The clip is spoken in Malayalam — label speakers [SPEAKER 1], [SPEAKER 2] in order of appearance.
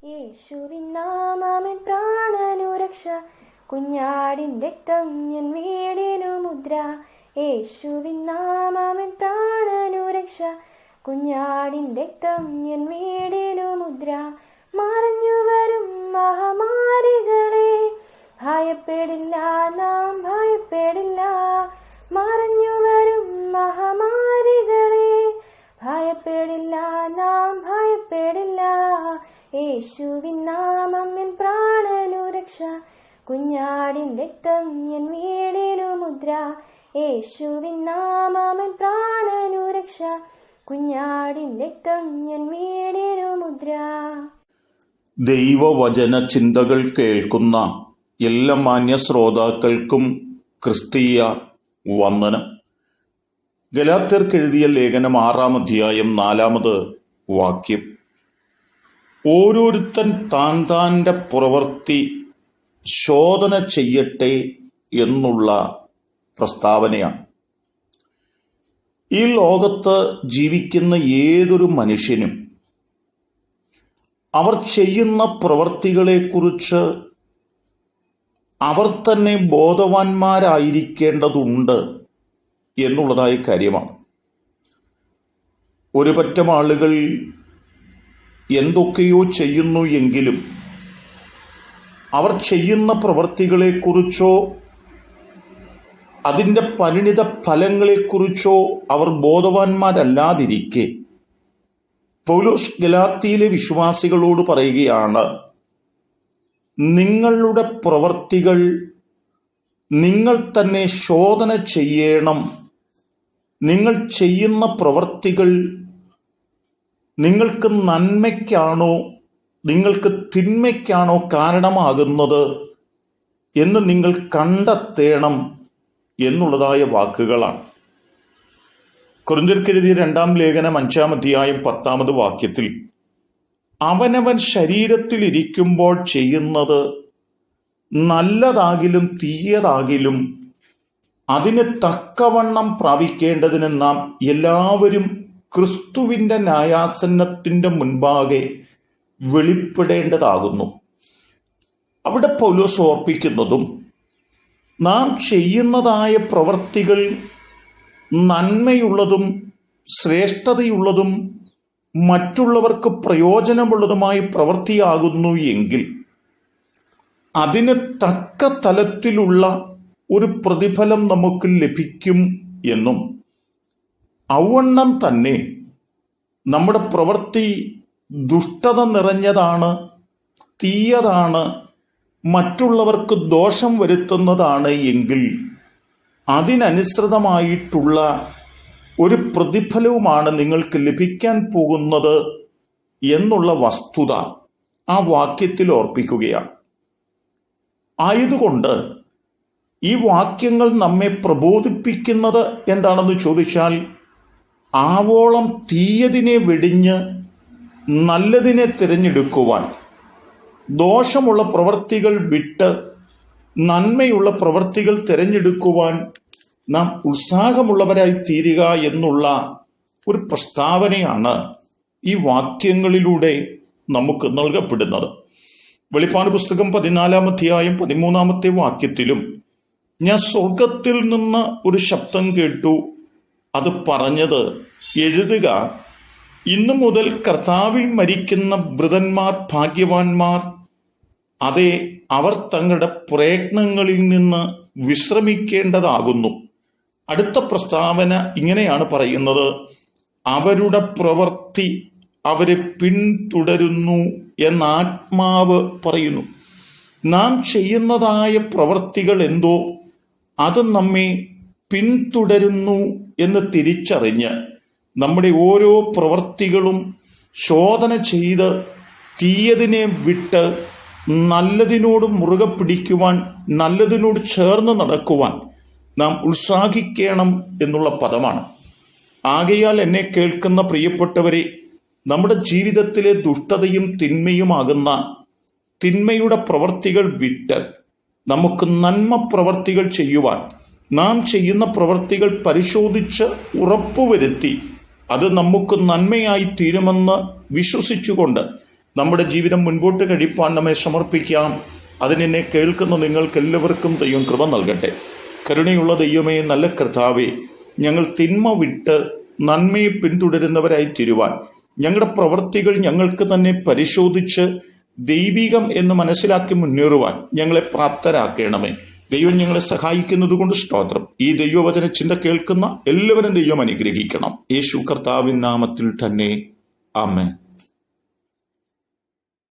[SPEAKER 1] യേശുവിൻ നാമമെൻ പ്രാണനു രക്ഷ, കുഞ്ഞാടിൻ രക്തം എൻ വീടിനു മുദ്ര. യേശുവിൻ നാമമെൻ പ്രാണനു രക്ഷ, കുഞ്ഞാടിൻ രക്തം എൻ വീടിനു മുദ്ര. മറഞ്ഞു വരും മഹാമാരികളെ ഭയപ്പെടില്ല, നാം ഭയപ്പെടില്ല. മറഞ്ഞു വരും മഹാമാരികളെ ഭയപ്പെടില്ല, നാം ഭയപ്പെടില്ല. യേശുവിൻ നാമം എൻ പ്രാണനു രക്ഷ, കുഞ്ഞാടിൻ രക്തം എൻ വീടിനു മുദ്ര. യേശുവിൻ നാമം എൻ പ്രാണനു രക്ഷ, കുഞ്ഞാടിൻ രക്തം എൻ വീടിനു മുദ്ര.
[SPEAKER 2] ദൈവവചന ചിന്തകൾ കേൾക്കുന്ന എല്ലാ മാന്യ ശ്രോതാക്കൾക്കും ക്രിസ്തീയ വന്ദനം. ഗലാത്യർക്കെഴുതിയ ലേഖനം 6-ാം അധ്യായം 4-ാമത് വാക്യം. ഓരോരുത്തൻ താൻ്റെ പ്രവൃത്തി ശോധന ചെയ്യട്ടെ എന്നുള്ള പ്രസ്താവനയാണ്. ഈ ലോകത്ത് ജീവിക്കുന്ന ഏതൊരു മനുഷ്യനും അവർ ചെയ്യുന്ന പ്രവൃത്തികളെക്കുറിച്ച് അവർ തന്നെ ബോധവാന്മാരായിരിക്കേണ്ടതുണ്ട് എന്നുള്ളതായ കാര്യമാണ്. ഒരു പറ്റം ആളുകൾ എന്തൊക്കെയോ ചെയ്യുന്നു എങ്കിലും അവർ ചെയ്യുന്ന പ്രവൃത്തികളെക്കുറിച്ചോ അതിൻ്റെ പരിണിത ഫലങ്ങളെക്കുറിച്ചോ അവർ ബോധവാന്മാരല്ലാതിരിക്കെ പൗലോസ് ഗലാത്യയിലെ വിശ്വാസികളോട് പറയുകയാണ്, നിങ്ങളുടെ പ്രവൃത്തികൾ നിങ്ങൾ തന്നെ ശോധന ചെയ്യണം. നിങ്ങൾ ചെയ്യുന്ന പ്രവൃത്തികൾ നിങ്ങൾക്ക് നന്മയ്ക്കാണോ നിങ്ങൾക്ക് തിന്മയ്ക്കാണോ കാരണമാകുന്നത് എന്ന് നിങ്ങൾ കണ്ടെത്തണം എന്നുള്ളതായ വാക്കുകളാണ്. കൊരിന്ത്യർക്കെഴുതിയ 2-ാം ലേഖനം 5-ാം അധ്യായം 10-ാമത് വാക്യത്തിൽ അവനവൻ ശരീരത്തിൽ ഇരിക്കുമ്പോൾ ചെയ്യുന്നത് നല്ലതാകിലും തീയതാകിലും അതിന് തക്കവണ്ണം പ്രാപിക്കേണ്ടതിന് നാം എല്ലാവരും ക്രിസ്തുവിൻ്റെ ന്യായാസനത്തിൻ്റെ മുൻപാകെ വെളിപ്പെടേണ്ടതാകുന്നു. അവിടെ പൗലോസ് ഓർപ്പിക്കുന്നതും നാം ചെയ്യുന്നതായ പ്രവൃത്തികൾ നന്മയുള്ളതും ശ്രേഷ്ഠതയുള്ളതും മറ്റുള്ളവർക്ക് പ്രയോജനമുള്ളതുമായ പ്രവൃത്തിയാകുന്നു എങ്കിൽ അതിന് തക്ക തലത്തിലുള്ള ഒരു പ്രതിഫലം നമുക്ക് ലഭിക്കും എന്നും, ഔവണ്ണം തന്നെ നമ്മുടെ പ്രവൃത്തി ദുഷ്ടത നിറഞ്ഞതാണ്, തീയതാണ്, മറ്റുള്ളവർക്ക് ദോഷം വരുത്തുന്നതാണ് എങ്കിൽ അതിനനുസൃതമായിട്ടുള്ള ഒരു പ്രതിഫലവുമാണ് നിങ്ങൾക്ക് ലഭിക്കാൻ പോകുന്നത് എന്നുള്ള വസ്തുത ആ വാക്യത്തിൽ ഓർപ്പിക്കുകയാണ്. ആയതുകൊണ്ട് ഈ വാക്യങ്ങൾ നമ്മെ പ്രബോധിപ്പിക്കുന്നത് എന്താണെന്ന് ചോദിച്ചാൽ, ആവോളം തീയതിനെ വെടിഞ്ഞ് നല്ലതിനെ തിരഞ്ഞെടുക്കുവാൻ, ദോഷമുള്ള പ്രവൃത്തികൾ വിട്ട് നന്മയുള്ള പ്രവൃത്തികൾ തിരഞ്ഞെടുക്കുവാൻ നാം ഉത്സാഹമുള്ളവരായി തീരുക എന്നുള്ള ഒരു പ്രസ്താവനയാണ് ഈ വാക്യങ്ങളിലൂടെ നമുക്ക് നൽകപ്പെടുന്നത്. വെളിപ്പാട് പുസ്തകം 14-ാം അധ്യായം 13-ാമത്തെ വാക്യത്തിലും ഞാൻ സ്വർഗത്തിൽ നിന്ന് ഒരു ശബ്ദം കേട്ടു, അത് പറഞ്ഞത്, എഴുതുക, ഇന്നു മുതൽ കർത്താവിൽ മരിക്കുന്ന വൃതന്മാർ ഭാഗ്യവാന്മാർ, അതെ, അവർ തങ്ങളുടെ പ്രയത്നങ്ങളിൽ നിന്ന് വിശ്രമിക്കേണ്ടതാകുന്നു. അടുത്ത പ്രസ്താവന ഇങ്ങനെയാണ് പറയുന്നത്, അവരുടെ പ്രവൃത്തി അവരെ പിന്തുടരുന്നു എന്ന് ആത്മാവ് പറയുന്നു. നാം ചെയ്യുന്നതായ പ്രവൃത്തികൾ എന്തോ അത് നമ്മെ പിന്തുടരുന്നു എന്ന് തിരിച്ചറിഞ്ഞ് നമ്മുടെ ഓരോ പ്രവൃത്തികളും ശോധന ചെയ്ത് തീയതിനെ വിട്ട് നല്ലതിനോട് മുറുകെ പിടിക്കുവാൻ, നല്ലതിനോട് ചേർന്ന് നടക്കുവാൻ നാം ഉത്സാഹിക്കണം എന്നുള്ള പദമാണ്. ആകയാൽ എന്നെ കേൾക്കുന്ന പ്രിയപ്പെട്ടവരെ, നമ്മുടെ ജീവിതത്തിലെ ദുഷ്ടതയും തിന്മയുമാകുന്ന തിന്മയുടെ പ്രവൃത്തികൾ വിട്ട് നമുക്ക് നന്മ പ്രവൃത്തികൾ ചെയ്യുവാൻ, നാം ചെയ്യുന്ന പ്രവൃത്തികൾ പരിശോധിച്ച് ഉറപ്പുവരുത്തി അത് നമുക്ക് നന്മയായി തീരുമെന്ന് വിശ്വസിച്ചുകൊണ്ട് നമ്മുടെ ജീവിതം മുൻപോട്ട് കഴിപ്പാൻ നമ്മെ സമർപ്പിക്കാം. അതിനെന്നെ കേൾക്കുന്ന നിങ്ങൾക്കെല്ലാവർക്കും ദൈവം കൃപ നൽകട്ടെ. കരുണയുള്ള ദൈവമേ, നല്ല കർത്താവേ, ഞങ്ങൾ തിന്മ വിട്ട് നന്മയെ പിന്തുടരുന്നവരായി തീരുവാൻ, ഞങ്ങളുടെ പ്രവൃത്തികൾ ഞങ്ങൾക്ക് തന്നെ പരിശോധിച്ച് ദൈവികം എന്ന് മനസ്സിലാക്കി മുന്നേറുവാൻ ഞങ്ങളെ പ്രാപ്തരാക്കണമേ. ദൈവം ഞങ്ങളെ സഹായിക്കുന്നത് കൊണ്ട് സ്തോത്രം. ഈ ദൈവവചന ചിന്ത കേൾക്കുന്ന എല്ലാവരും ദൈവം അനുഗ്രഹിക്കണം. യേശു കർത്താവിൻ നാമത്തിൽ തന്നെ ആമേൻ.